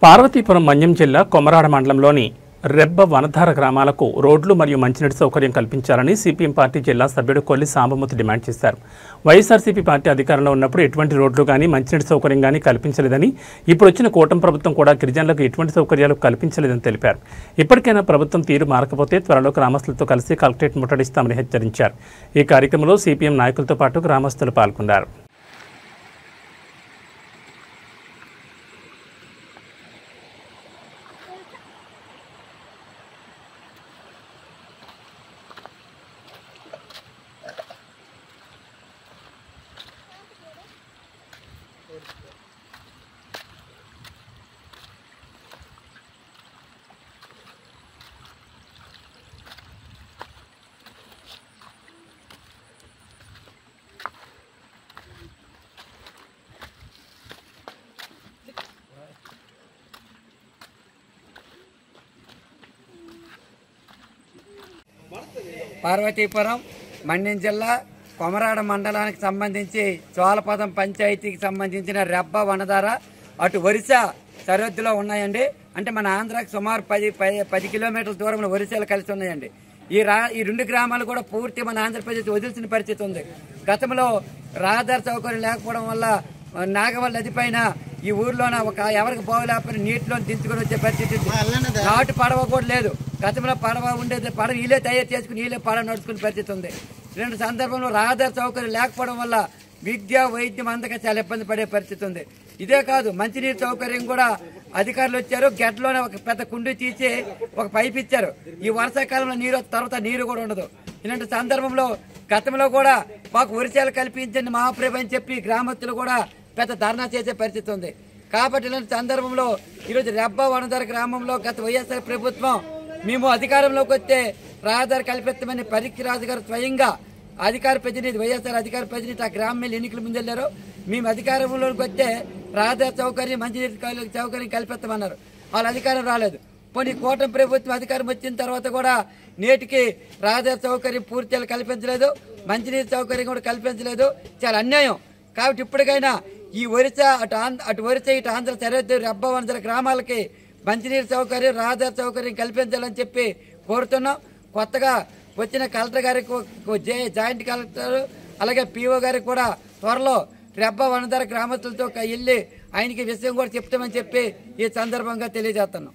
పార్వతీపురం మన్యం జిల్లా కొమరాడ మండలంలోని రెబ్బ వనధార గ్రామాలకు రోడ్లు మరియు మంచినీటి సౌకర్యం కల్పించాలని సిపిఎం పార్టీ జిల్లా సభ్యుడు కొల్లి సాంబమూర్తి డిమాండ్ చేశారు. వైఎస్ఆర్సీపీ పార్టీ అధికారంలో ఉన్నప్పుడు ఎటువంటి రోడ్లు కానీ మంచినీటి సౌకర్యం కానీ కల్పించలేదని, ఇప్పుడు వచ్చిన కూటమి ప్రభుత్వం కూడా గిరిజనులకు ఎటువంటి సౌకర్యాలు కల్పించలేదని తెలిపారు. ఇప్పటికైనా ప్రభుత్వం తీరు మారకపోతే త్వరలో గ్రామస్తులతో కలిసి కలెక్టరేట్ ముట్టడిస్తామని హెచ్చరించారు. ఈ కార్యక్రమంలో సిపిఎం నాయకులతో పాటు గ్రామస్తులు పాల్గొన్నారు. పార్వతీపురం మన్యం జిల్లా కొమరాడ మండలానికి సంబంధించి చోళపదం పంచాయతీకి సంబంధించిన రెబ్బ వనధార అటు ఒరిస్సా సరిహద్దులో ఉన్నాయండి. అంటే మన ఆంధ్రాకి సుమారు 10 కిలోమీటర్ల దూరంలో ఒరిస్సాలు కలిసి ఉన్నాయండి. ఈ రెండు గ్రామాలు కూడా పూర్తి మన ఆంధ్రప్రదేశ్ వదిలిసిన పరిస్థితి ఉంది. గతంలో రహదారి సౌకర్యం లేకపోవడం వల్ల నాగవల్లి నది పైన ఈ ఊర్లోన ఎవరికి బాగులేకపోయినా నీటిలో దించుకొని వచ్చే పరిస్థితి. నాటు పడవ కూడా లేదు. గతంలో పడవ ఉండేది, పడవ వీళ్ళే తయారు చేసుకుని వీళ్ళే పడవ నడుచుకునే పరిస్థితి ఉంది. ఇలాంటి సందర్భంలో రహదారి సౌకర్యం లేకపోవడం వల్ల విద్య వైద్యం అందక చాలా ఇబ్బంది పడే పరిస్థితి ఉంది. ఇదే కాదు, మంచినీటి సౌకర్యం కూడా అధికారులు వచ్చారు, గెడ్లోనే ఒక పెద్ద కుండి తీసి ఒక పైప్ ఇచ్చారు. ఈ వర్షాకాలంలో నీరు తర్వాత నీరు కూడా ఉండదు. ఇలాంటి సందర్భంలో గతంలో కూడా మాకు వర్షాలు కల్పించండి మహాప్రభు అని చెప్పి గ్రామస్తులు కూడా పెద్ద ధర్నా చేసే పరిస్థితి ఉంది. కాబట్టి ఇలాంటి సందర్భంలో ఈరోజు రెబ్బ వనధార గ్రామంలో గత వైఎస్ఆర్ ప్రభుత్వం మేము అధికారంలోకి వస్తే రహదారి కల్పిస్తామని పరీక్షరాజు గారు స్వయంగా అధికార ప్రతినిధి వైఎస్ఆర్ అధికార ప్రతినిధి ఆ గ్రామం ఎన్నికల ముందెళ్లారు. మేము అధికారంలోకి వస్తే రహదారి సౌకర్యం మంచినీటి సౌకర్యం కల్పిస్తామన్నారు. వాళ్ళ అధికారం రాలేదు. పోనీ కూటమి ప్రభుత్వం అధికారం వచ్చిన తర్వాత కూడా నేటికి రహదారి సౌకర్యం పూర్తిగా కల్పించలేదు, మంచినీటి సౌకర్యం కూడా కల్పించలేదు. చాలా అన్యాయం. కాబట్టి ఇప్పటికైనా ఈ ఒరిస్సా అటు ఒరిస్సా ఇటు ఆంధ్ర సరిహద్దు రెబ్బ వనధార గ్రామాలకి మంచినీటి సౌకర్యం రహదారి సౌకర్యం కల్పించాలని చెప్పి కోరుతున్నాం. కొత్తగా వచ్చిన కలెక్టర్ గారికి జాయింట్ కలెక్టర్ అలాగే పిఓ గారికి కూడా త్వరలో రెబ్బ వనధార గ్రామస్తులతో వెళ్ళి ఆయనకి విషయం కూడా చెప్తామని చెప్పి ఈ సందర్భంగా తెలియజేస్తున్నాం.